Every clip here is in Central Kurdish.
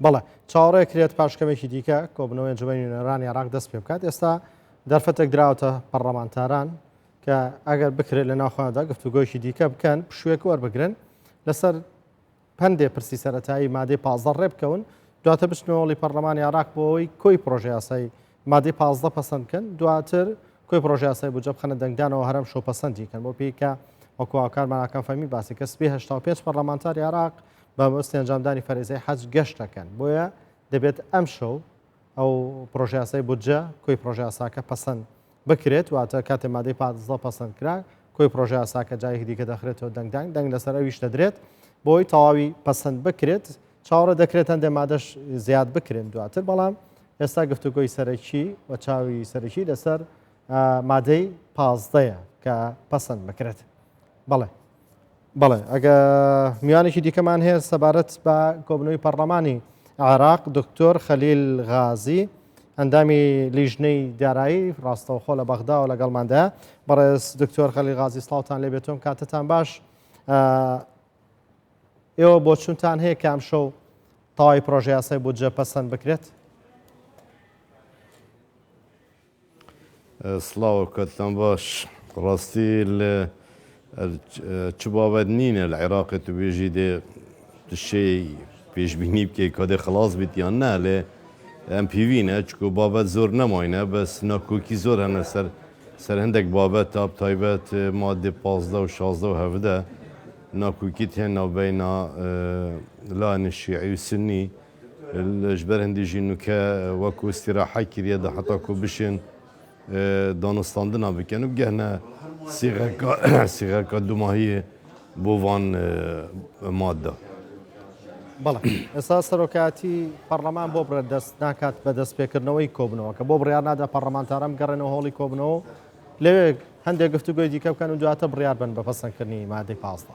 بەڵێ چاوەڕێکرێت پاشکەمێکی دیکە کۆبنەوەی ئەنجومەنی نوێنەرانی عێراق دەست پێ بکات. ئێستا دەرفەتێک دراوەتە پەرلەمانتاران کە ئەگەر بکرێت لە ناوخۆیاندا گفتوگۆیەکی دیکە بکەن پشوویەک وەربگرن لەسەر پەندێ پرسی سەرەتایی مادەی 15 ڕێ بکەون دواتر بچنەوەڵی پەرلەمانی عێراق بۆ ئەوەی کۆی پرۆژە یاسایی مادەی 15 پەسەند بکەن دواتر کۆی پرۆژە یاسایی بودجە بخەنە دەنگدانەوە هەرم شۆ پەسەندی کەن بۆ پێیکە وەکو هاوکارمان فەمی باسی کە سبەی 85 پەرلەمانتاری عێراق بە مەبەستی ئەنجامدانی فەرێزەی حەج گەشتەکەن بۆیە دەبێت ئەم شەو ئەو پرۆژە یاسایی بودجە کۆی پرۆژە یاساکە پەسەند بکرێت واتە کاتێ مادەی 15 پەسەند کرا کۆی پرۆژە یاساکە جایەکی دیکە دەخرێتەوە دەنگ لەسەر ئەویش دەدرێت بۆی تەواوی پەسەند بکرێت چاوەڕێ دەکرێت هەندێک مادەش زیاد بکرێن دواتر بەڵام ئێستا گفتوگۆی سەرەکی و چاوی سەرەکی لەسەر مادەی 15ەیە کە پەسەند بکرێت. بەڵێ ئەگە میوانێکی دیکەمان هەیە سەبارەت بە کۆبنەوەی پەرلەمانی عێراق دکتۆر خەلیل غازی ئەندامی لیژنەی دارایی ڕاستەوخۆ لە بەغداوە لەگەڵماندایە. بەڕێز دکتۆر خەلیل غازی سڵاوتان لێبێتۆم کاتتان باش. ئێوە بۆ چونتان هەیە کە ئەم شەو تەواوی پرۆژە یاسای بودجە پەسەند بکرێت؟ سڵاو کاتتان باش. ڕاستی لە چ بابەت نینە لە عێراقی تو بێژی دێ تشەی پێشبینی بکەی کادێ خلاص بیت یان نە لێ ئەم پیوینە چکو بابەت زۆر نەماینە بەس ناکۆکی زۆر هەنە سەر هەندێک بابەت تاب تایبەت مادێ 15 و 16 و 17 ناکۆکیت هێن ناوبەینا لایەنی شیعی و سنی ji ber hindî jî nûke wekû îstîrahe kiriye de heta ku bişên danistandina bikin û bigehne sîxeka dumahiyê bo van madde. بەڵێ ئێستا سەرۆکاتی پەرلەمان بۆ بڕێت دەست ناکات بە دەستپێکردنەوەی کۆبنەوە کە بۆ بڕیار نادا پەرلەمانتاران بگەڕێنەوە هۆڵی کۆبنەوە لەوێ هەندێک گفتوگۆی دیکە بکەن و دواتە بڕیار بن بە پەسەندکردنی مادەی 15.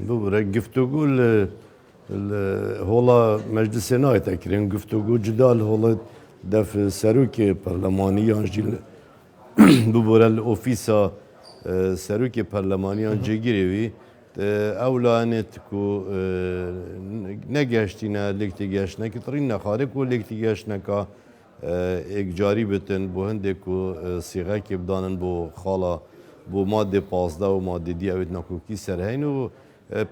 ببرە گفتوگو هۆڵە مەجلیسێ نایەتەکرێن گفتوگو جدا لە هۆڵت دەف سەرۆکێ پەرلەمانیان ژی ببرە لە ئۆفیسا سەرۆکێ پەرلەمانیان جێگیرێوی ئەو لایەنێت و نەگەشتینە لێکتی گەشتنەکە تڕین نەخارێک و لێکتی گەشتنەکە ئێکجاری بتن بۆ هەندێک و سیغەکی بدانن بۆ خاڵە بۆ مادێ 15 و مادێ دی ئەوێت نەکۆکی سەرهەین و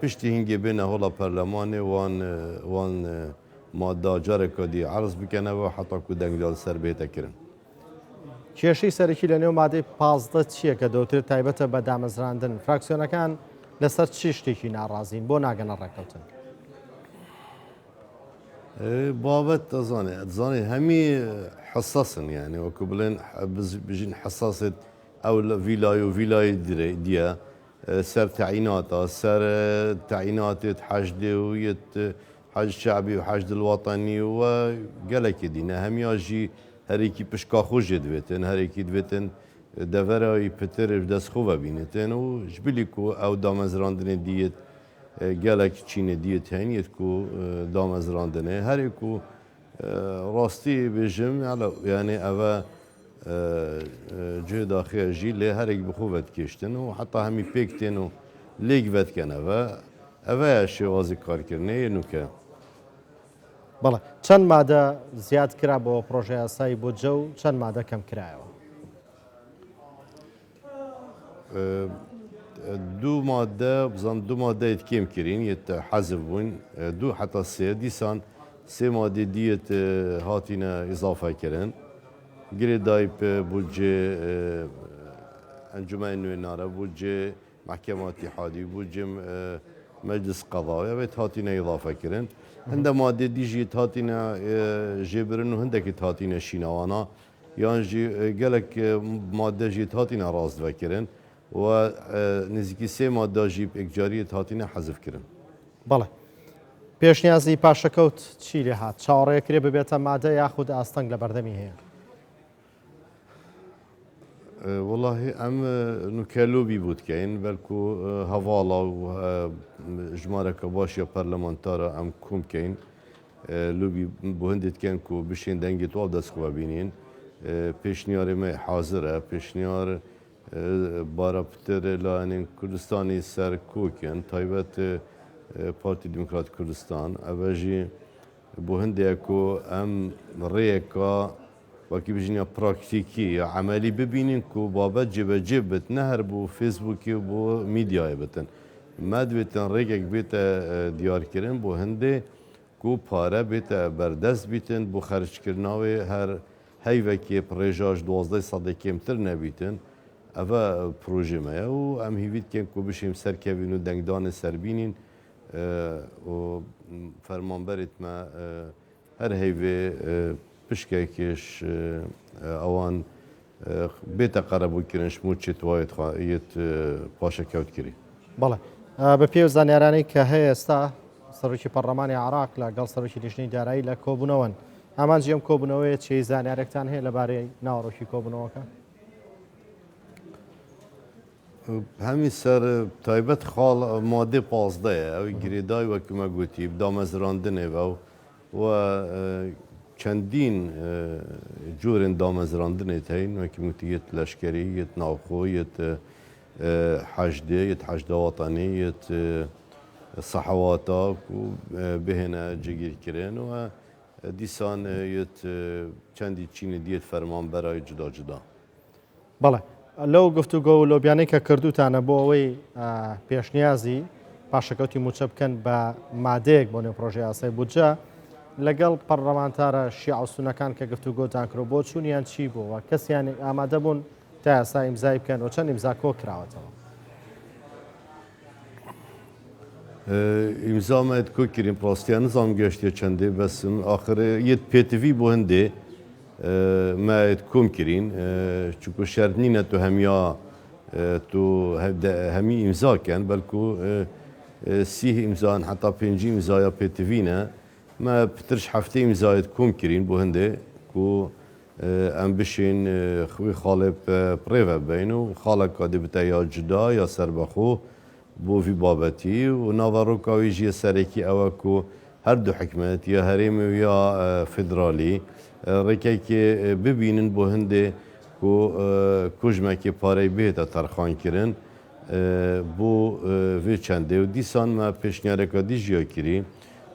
پشتی هینگێ بێنە هۆڵە پەرلەمانێ وان مادە جارێکە دی عرض بکەنەوە حتا کو دەنگدال سەر بێتەکردن. کێشەی سەرەکی لە نێو مادەی 15 چییە کە دەوترێت تایبەتە بە دامەزراندن فراکسیۆنەکان لەسەر چی شتێکی ناڕازین بۆ ناگەنە ڕێکەوتن؟ بابەت دەزانێ هەمی حساسن یعنی وەکو بڵێن بژین حساست ئەو لە ڤیلای و ڤیلای دیە سەر تعیناتە سەر تعیناتێت حەجدێ و یەت حەج شعبی و حەج دڵواتانی و gelekî dîne hemiya jî herêkî pişkaxwe jê dibêtin herêkî dibêtin deverayî pitir destxwe vebînitin û ji bilî ku ew damezrandinê diyet gelek Çînê diyet heniyet ku damezrandinê herê ku rastî bêjim yani ev cihê daxiya jî lê herek bi xwe vedikêştin û heta hemî pêk tên û lêk vedikin ev ye şêwazî karkirinê yê nûke. بەڵێ چەند مادە زیاد کرا بۆ پرۆژە یاسایی بودجە و چەند مادە کەم کرایەوە؟ دوو مادە بزان دوو مادەیەت کێم کرین یەت حەزب بوون دوو حتا سێ دیسان سێ مادێ دیەت هاتینە ئیزافەکردن girê dayî bûcê encûmenê nûênare bûcê mehkema îtîhadî bûcê meclis qedayê wê hatîne îzafekirin hinde madê dî jî hatîne jêbirin û hindekî hatîne şînavana yan jî gelek madde jî hatîne razdivekirin و نزیکی سێ مادە jî ekcariyê hatîne hezifkirin. بەڵێ پێشنیازی پاشەکەوت چی لێ هات چاوەڕێکرێ ببێتە مادە یاخود ئاستەنگ لە بەردەمی هەیە؟ والله ئەم نوکەلۆبی بوتکەین بەلکو هەواڵە و ژمارەکە باشیە پەرلەمانتارە ئەم کومکەین لوبی بۆ هەندێتکەن و بشێن دەنگی تواو دەستخوا بینین پێشنیارێ me حازرە پێشنیار بارە پتر لایەنین کوردستانی سەر کۆکن تایبەت پارتی دموکرات کردستان اوجی بو هندی کو ام ریکا وکی بجنیا پراکتیکی یا عملی ببینین کو بابت جب بت نهر بو فیسبوکی و بو میدیای بتن مدویتن ریک بیت دیار کردن بو هندی کو پاره بیت بردست بیتن بو خرج کردناوی هر هیوکی پروژاش 12 ساده کمتر نبیتن اوه پروژه ما و ام هیوید کن کو بشیم سرکوین و دنگدان سربینین و فرمانبرت ما هر هیوی پشکایکش اوان بیت قربو کرنش موچت واید خواهیت پاشا کوت کری بەڵێ بە پێ زانیارانی کە هەیە ئێستا سەرۆکی پەرلەمانی عراق لەگەڵ سەرۆکی لیژنەی دارایی لە کۆبوونەوەن هەمان جێم کۆبوونەوەی چی زانیارێکتان هەیە لەبارەی ناوەڕۆکی کۆبوونەوەکە هەمی سەر تایبەت خاڵ مادێ پازدەیە ئەوی گرێدای وەکومە گوتی دامەزراندنێ و چەندین جۆرên دامەزراندنێت هەین وەکی وتی یەت لەشکەری یەت ناوخۆ یەت حەشدێ یەت حەشدە وەتانی یەت سەحەواتە و بهێنە جێگیرکردن و دیسان یەت چەندی چینی دیێت فەرمانبەرای جودا جودا بەڵێ لەو گفتوگۆ و لۆبیانەی کە کردوتانە بۆ ئەوەی پێشنیازی پاشەکەوتی موچە بکەن بە مادەیەک بۆ نێو پرۆژەی یاسای بودجە لەگەڵ پەرلەمانتارە شیع و سونەکان کە گفتوگۆتان کرۆ بۆ چوونیان چی بووە کەسیان ئامادە بوون تا ئێستا ئیمزای بکەن و چەند ئیمزا کۆ کراوەتەوە ئیمزامەت کۆکردین ڕاستیان نزانم گەشتێ چەندێ بەسم ئاخر یەت پێتڤی بۆ هەندێ مایت کۆم کرین چونکو شەرت نینە تو هەمیا تو هەمی ئیمزاکەن بەلکو سی ئیمزان حتا پێنجی ئیمزایە پێتڤینە ما پترش هەفتە ئیمزایت کۆم کرین بۆ هەندێ کو ئەم بشین خوی خاڵێ پڕێڤە بین و خاڵێکا دەبتە یا جودا یا سەربەخۆ بۆ وی بابەتی و ناوەڕۆکاوی ژیە سەرێکی ئەوە کو هەردوو حکمت یا هەرێمی و یا فدرالی ڕێکێکی ببینن بۆ هەندێ کو کوژمێکی پارەی بێتە تەرخانکردن بۆ vê çendê و dîsan me pêşniyareka dî jiya kirî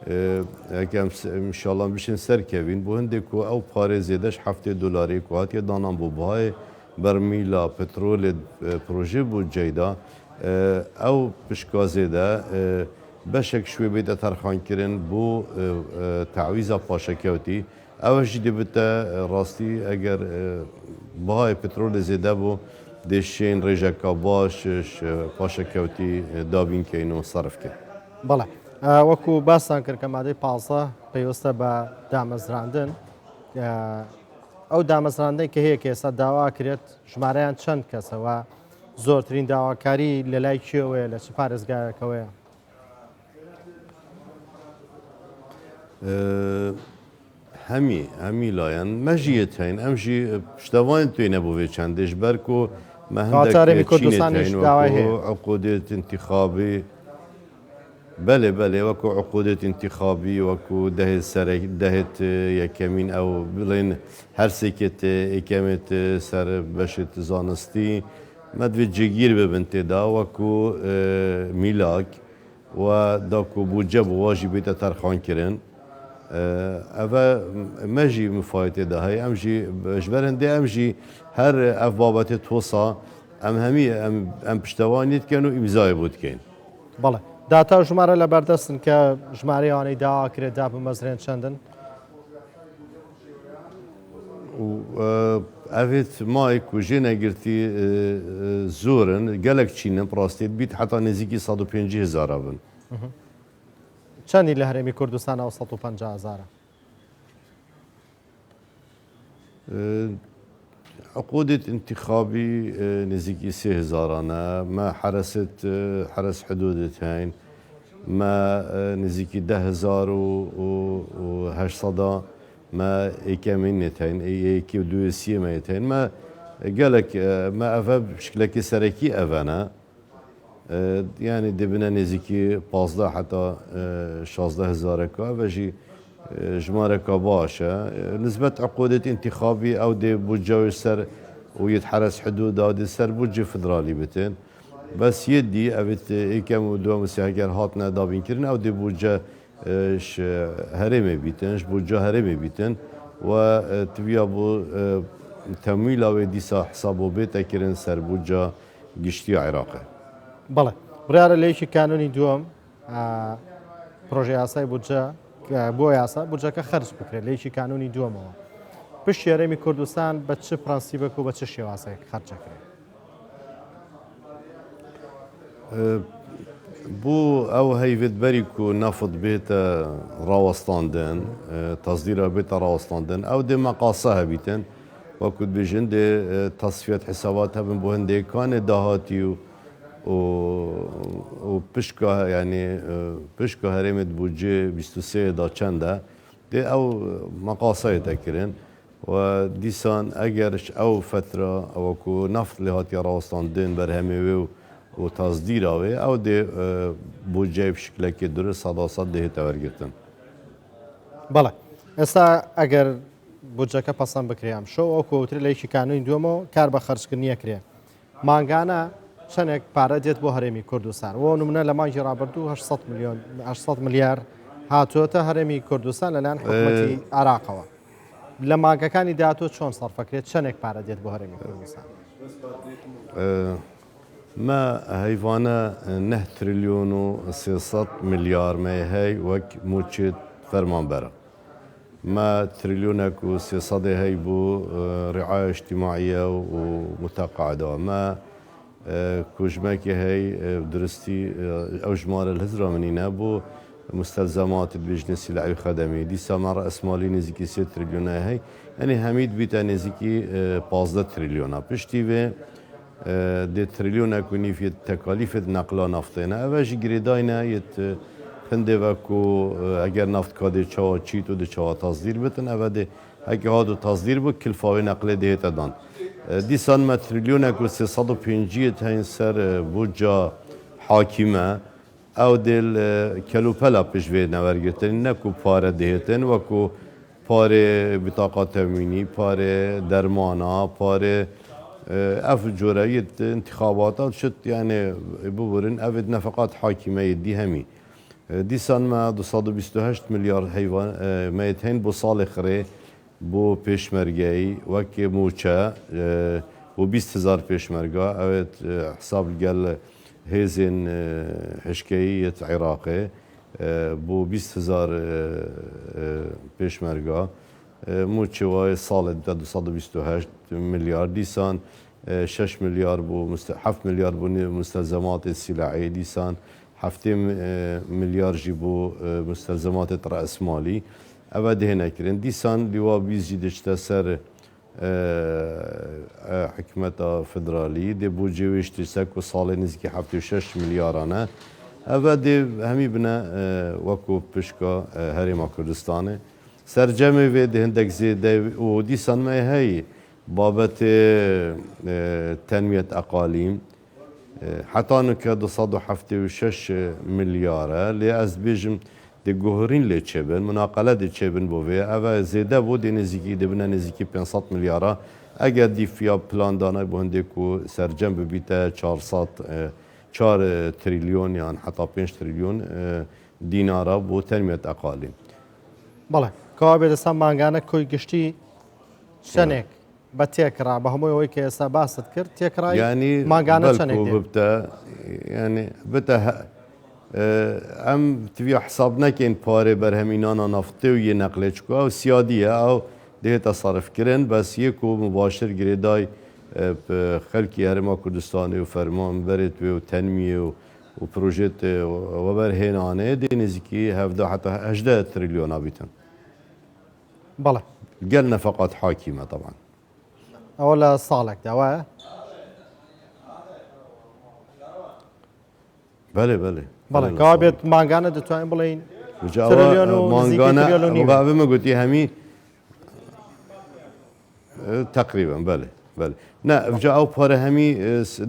em inşallah bişin serkevîn bû hindê ku ew parê zêdeş heftê dolarê ku hatiye danan bû bihayê bermîla petrolê proje bû ceyda ew pişka zêde beşek şwê bête terxankirin bû tewîza paşekewtî ew jî dibite rastî eger bihayê petrolê zêde bû دێشێن ڕێژەکە باش پاشەکەوتی دابینکەین و سەرفکە بەڵێ وەکو باسان کرد کە مادەی پازە پێویستە بە دامەزراندن ئەو دامەزراندن کە هەیە کە ئێستا داوا کرێت ژمارەیان چەند کەسەوە زۆرترین داواکاری لە لای کێوەیە لە چ پارێزگایەکەوەیە هەمی لایەن مەژیت هەین ئەمژی شتەوان توێ نەبووێ چەندێش بەرک و عقودێت انتخابی بەێ بەێ وەکو عقودێت انتخابی وەکو دەهێت یەکەمین ئەو بڵێن هەرسێکێت ئێکەمێت سەر بەشێت زانستی مەدوێت جێگیر ببن تێدا وەکو میلاک و داکو بوجە بۆ واژی بێتە تەرخانکردن ئەvە مەژی مفاەتێدا هەیە ئەمژی ژبەر هەندێ ئەمژی هەر ئەف بابەتێت تۆسا ئەم هەمی ئەم پشتەوانیت کەن و ئیمزای بۆ بکەین بەڵێ داتا ژمارە لە بەردەستن کە ژمارەیەوانەی داواکرێت دا بمەزرێن چەندن ئەvێت مای کوژێ نەگرتی زۆرن gelek چینە ڕاستێت بیت حتا نزیکی 150,000 بن چەندی لە هەرێمی کوردستانەوە 150,000 عقودێت انتخابی نزیکی 3000 ما حرس حدودت هەین ما نزیکی 10,800 ما ئێکەمینێت هەین یەکی و دوێسیەمەیت هەین ما gelek ما ئەvە شکلێکی سەرەکی ئەڤەنە yani dibine nêzîkî 15 heta 16,000 ve jî jmareka baş e nisbet eqodêt intixabî ew dê bûcewê ser û yê heres hidûda dê ser bûcê federalî bitin بس يدي أبت إيكم ودوام السياجر هاتنا دابين كرن أو دي بوجا ش هرمي بيتن ش بوجا هرمي بيتن وتبيا بو تمويل أو ديسا حسابو بيتا كرن سر بوجا قشتي عراقي بەڵێ بڕیارە لەیەکی کانونی دووەم پرۆژه یاسای بودجە بۆ یاسا بودجەکە خەرج بکرێت لەیەکی کانونی دووەمەوە پشت هەرێمی کوردستان بە چ پرەنسیبەک و بە چ شێوازەیەک خەرجەکرێت بو او هيفت بريكو نفط بيتا راوستاندن تصديرها بيتا راوستاندن او دي مقاصها بيتن وكنت بيجن دي تصفية حساباتها من بوهندي كان دهاتي وبشكا يعني بشكا هرمت بوجي 23 دا چنده دي او مقاصها تكرن وديسان اگرش او فترة او كو نفط لهاتي راوستاندن برهمي و تصدیر آوه او ده بودجه بشکل که درست صداصد ده تورگرتن بەڵێ ئێستا ئەگەر بودجەکە پەسەند بکریام شەو ئەو کۆوتری لەیەکی کانونی دووەمەوە کار بە خەرجکردنیە کرێ مانگانە چەندێک پارە دێت بۆ هەرێمی کوردستان وە نمونە لە مانگی ڕابردوو 800 ملیار هاتووەتە هەرێمی کوردستان لەلایەن حکوومەتی عراقەوە لە مانگەکانی داهاتوە چۆن سەرفەکرێت چەندێک پارە دێت بۆ هەرێمی کوردستان ما هيفانا 9 تريليون و 300 مليار ما هي وك موتشت فرمان برا ما تريليونك و 300 هي بو رعاية اجتماعية ومتقاعدة ما كوجماكي هي درستي او جمال الهزرة منينا بو مستلزمات البيجنسي لعي خدمي دي سامر رأس مالي نزيكي 3 تريليون هي يعني حميد بيتا نزيكي 15 تريليون بشتي دي تريليون كوني في تكاليف نقل نفطنا اوش جريداينا يت هنده وكو اگر نفط كادي چاوا چيتو دي چاوا تصدير بتن او دي هكي هادو تصدير بو كلفاوي نقل دي تدان دي سان ما تريليون كو 350 هين سر بوجا حاكمه او دل كلوبلا بجوي نورگتن نكو پاره دهتن وكو پاره بطاقه تاميني پاره درمانا پاره اف جورية انتخابات شت يعني بورن افد نفقات حاكمية دي همي دي سان ما 228 مليار حيوان ما يتهين بو صالح خري بو بيشمرجي وكي موچا بو 20000 بيشمرجا افد حساب قال هيزن حشكية عراقي بو 20000 بيشمرجا موچه وای سال 228 مليار ديسان 6 مليار بو 7 مليار بو مستلزمات السلعية ديسان 7 مليار جيبو مستلزمات رأس مالي أبد هنا كرين ديسان لوا بيزي دشتا سر حكمة فدرالي دي بو جيوش تساكو صالي نزكي 6 مليارانا أبد همي بنا وكو بشكا هريما كردستاني سرجمه و دهندك زيده ودي صنمه هي بابت تنمية أقاليم حتى أنك 276 مليار لأز بيجم دي جوهرين اللي تشبن مناقلة دي تشبن بوفي أفا زيده بو دي نزيكي دي بنا نزيكي 500 مليار أجا دي فيا بلان دانا بوهندكو سرجم ببيتا 4 تريليون يعني حتى 5 تريليون دينار بو تنمية أقاليم بەڵێ کەوا بێدەسان مانگانە کۆی گشتی شەنێک بە تێکرا بە هەمووی ئەوەی کە ئێستا باست کرد تێکڕای يعني مانگانە چەندێک ببتا يعني بتا ام تبي حسابنا كين باري برهمينانا نفطي ويا نقلتشكو او سيادية او ده تصرف كرن بس يكو مباشر جريداي خلقي هرما كردستاني وفرمان بريت وتنمية وبروجيت وبرهنانه دي نزكي هفدا حتى 18 تريليون بيتن بەڵێ قالنا فقط حاكمة طبعا ئەوە لە ساڵێک داوایە بله بله بەڵێ کەوا بێت مانگانە دەتوانین بڵین مانگانا مقابل ما قلتي همي تقريبا بله بله نا جاءوا باره همي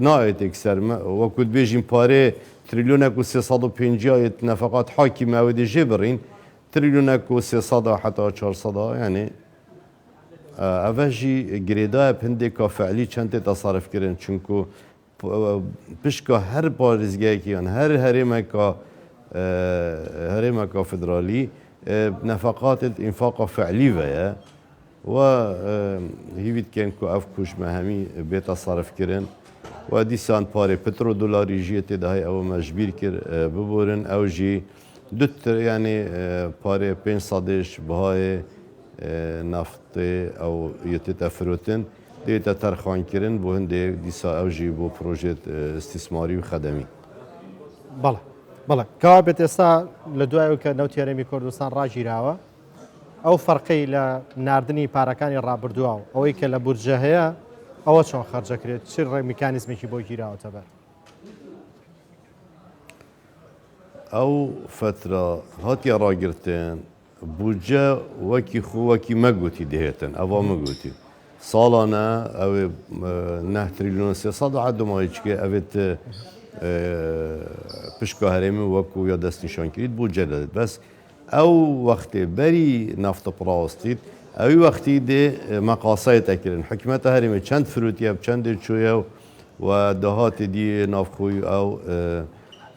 نايت اكثر وكنت بيجين باره تريليونك و 350 نفقات حاكمة ودي جبرين تريليونك و 300 حتى 400 يعني افاجي جريدا بهنديكا فعلي چند تصرف كرن چونكو پشکا هر پارێزگایەکیان هەر هەرێمێکا فدرالی نفقات ئینفاقا فعلی وەیە و هیویت کێن کو ئەف کوژمە هەمی بێتە سەرفکردن و دیسان پارێ پترۆ دۆلاری ژیە تێدا هەیە ئەوە مەژبیر کرد ببورن ئەو ژی دوتر یعنی پارێ 500 بەهای نفتê ئەو یەتێتە فرۆتن دێتە تەرخوانکردن بۆ هەندێک دیسا ئەو ژی بۆ پرۆژێت استیسماری و خەدەمی. بەڵێ بەڵێ کەوا بێت ئێستا لە دوایەوە کە نەوتی هەرێمی کوردستان ڕاگیراوە ئەو فەرقەی لە ناردنی پارەکانی ڕابردووە و ئەوەی کە لە بورجە هەیە ئەوە چۆن خەرجەکرێت چ میکانیزمێکی بۆ گیراوەتە بەر ئەو فترە هاتیە ڕاگرتن بودجە وەکی خۆوەکی مەگوتی دەهێتن ئەوە مەگوتی ساڵانە ئەوێ 9 تریلیۆن 300 عدومایچکە ئەوێت پشکە هەرێمی وەکو یا دەستنیشانکرید بودجە دەدێت بەس ئەو وەختێ بەری نافتە پڕاوەستیت ئەوی وەختی دێ مەقاسایەتەکردن حکومەتە هەرێمی چەند فروتیە چەندێ چۆیە و داهاتی دی نافخۆی ئەو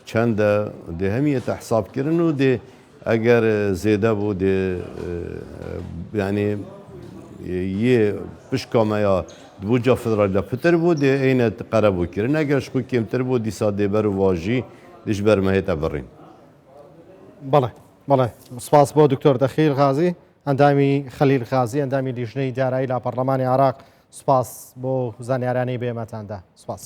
چەندە دێ هەمیەتە حسابکردن و دێ ئەگەر زێدە بوو دێ ینی یێ پشکامەیە بوجە فدرالیە پتر بوو دێ عینە قەرەبووکردن ئەگەر شکو کێمتر بوو دیسا دێبەر و واژی دیش بەرمەهێتە بڕین. بەڵێ بەڵێ سپاس بۆ دکتۆر دەخیل غازی ئەندامی خەلیل غازی ئەندامی لیژنەی دارایی لە پەرلەمانی عێراق سپاس بۆ زانیارانەی بێمەتاندا سپاس.